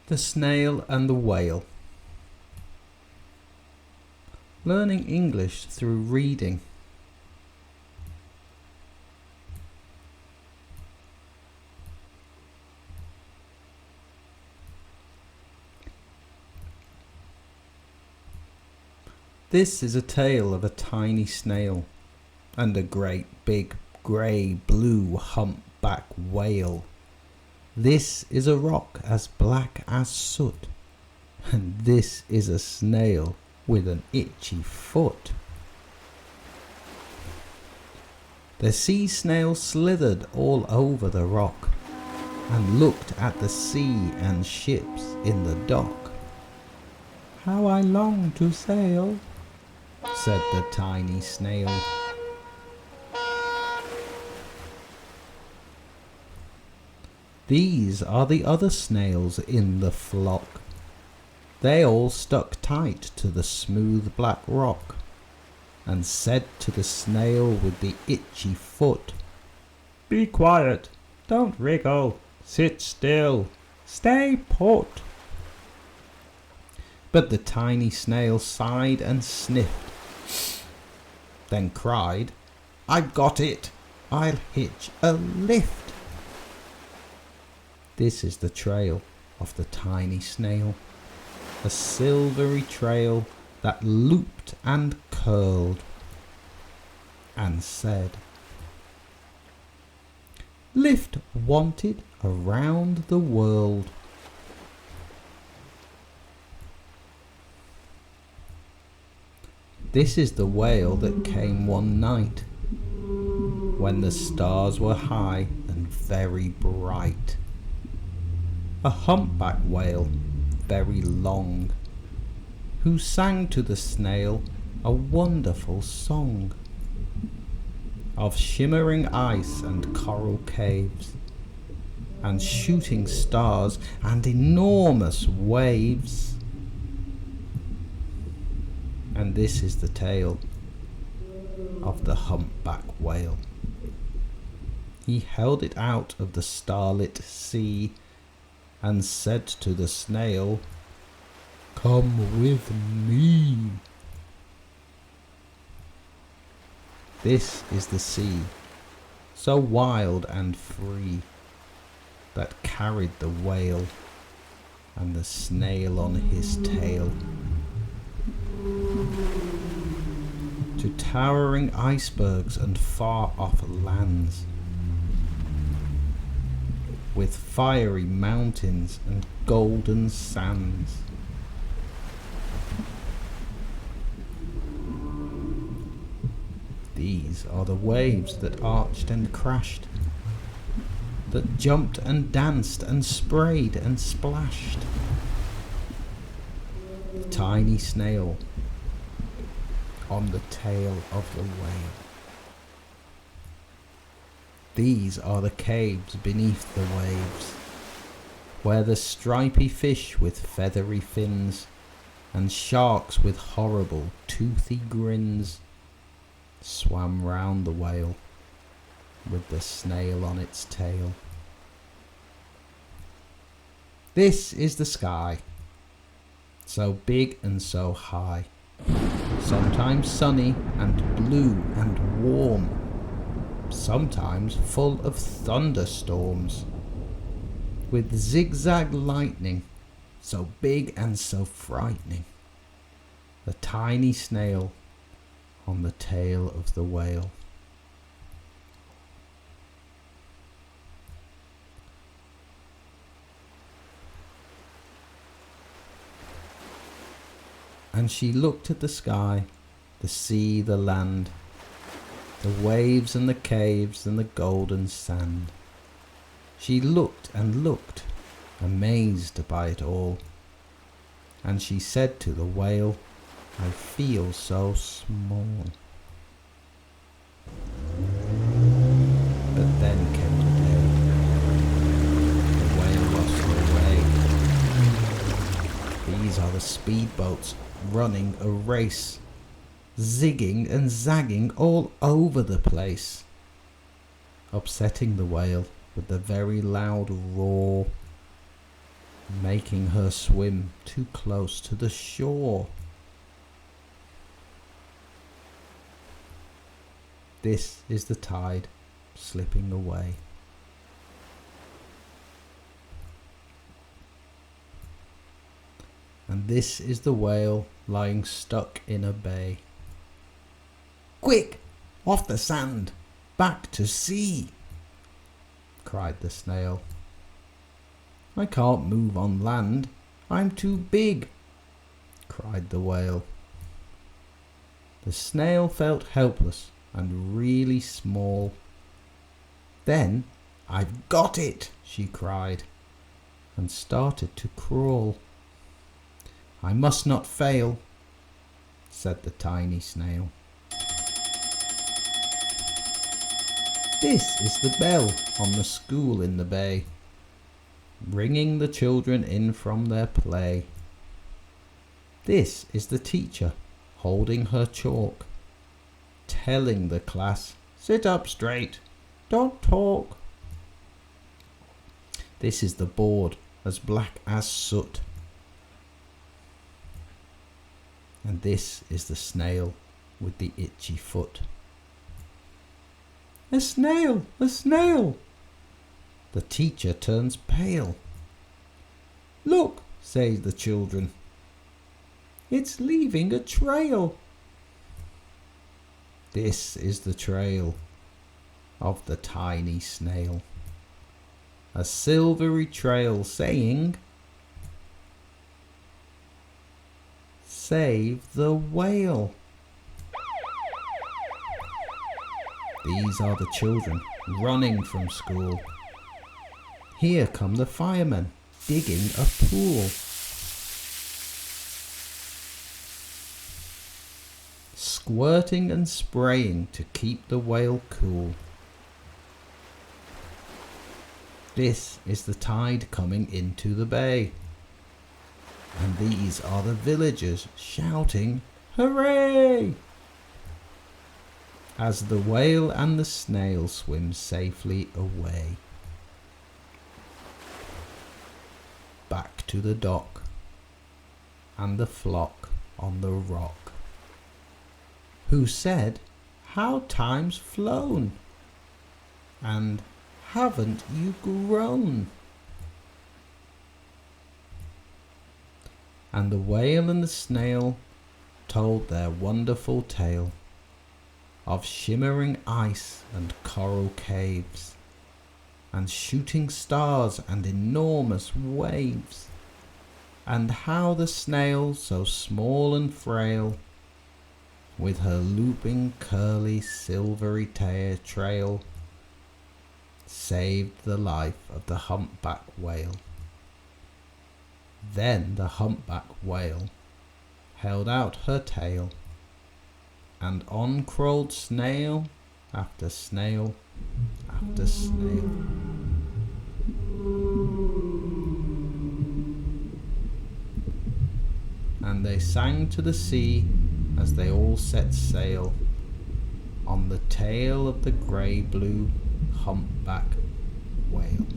The Snail and the Whale. Learning English through reading. This is a tale of a tiny snail and a great big grey blue humpback whale. This is a rock as black as soot, and this is a snail with an itchy foot. The sea snail slithered all over the rock and looked at the sea and ships in the dock. "How I long to sail," said the tiny snail. These are the other snails in the flock. They all stuck tight to the smooth black rock and said to the snail with the itchy foot, "Be quiet, don't wriggle, sit still, stay put." But the tiny snail sighed and sniffed, then cried, "I've got it, I'll hitch a lift." This is the trail of the tiny snail, a silvery trail that looped and curled and said, "Lift wanted around the world." This is the whale that came one night when the stars were high and very bright. A humpback whale, very long, who sang to the snail a wonderful song of shimmering ice and coral caves and shooting stars and enormous waves. And this is the tale of the humpback whale. He held it out of the starlit sea and said to the snail, "Come with me." This is the sea, so wild and free, that carried the whale and the snail on his tail to towering icebergs and far-off lands, with fiery mountains and golden sands. These are the waves that arched and crashed, that jumped and danced and sprayed and splashed. The tiny snail on the tail of the whale. These are the caves beneath the waves, where the stripy fish with feathery fins and sharks with horrible toothy grins swam round the whale with the snail on its tail. This is the sky, so big and so high, sometimes sunny and blue and warm, sometimes full of thunderstorms, with zigzag lightning, so big and so frightening. The tiny snail on the tail of the whale. And she looked at the sky, the sea, the land, the waves and the caves and the golden sand. She looked and looked, amazed by it all. And she said to the whale, "I feel so small." But then came the day. The whale lost her way. These are the speedboats running a race, zigging and zagging all over the place, upsetting the whale with a very loud roar making her swim too close to the shore. This is the tide slipping away. And this is the whale lying stuck in a bay. "Quick! Off the sand! Back to sea!" cried the snail. "I can't move on land. I'm too big!" cried the whale. The snail felt helpless and really small. Then, "I've got it!" she cried, and started to crawl. "I must not fail," said the tiny snail. This is the bell on the school in the bay, ringing the children in from their play. This is the teacher holding her chalk, telling the class, "Sit up straight, don't talk." This is the board as black as soot. And this is the snail with the itchy foot. "A snail! A snail!" The teacher turns pale. "Look," say the children, "it's leaving a trail." This is the trail of the tiny snail. A silvery trail saying, "Save the whale." These are the children running from school. Here come the firemen digging a pool. Squirting and spraying to keep the whale cool. This is the tide coming into the bay. And these are the villagers shouting, "Hooray!" as the whale and the snail swim safely away. Back to the dock, and the flock on the rock, who said, "How time's flown, and haven't you grown?" And the whale and the snail told their wonderful tale of shimmering ice and coral caves, and shooting stars and enormous waves, and how the snail, so small and frail, with her looping curly silvery trail, saved the life of the humpback whale. Then the humpback whale held out her tail, and on crawled snail after snail after snail. And they sang to the sea as they all set sail on the tail of the grey-blue humpback whale.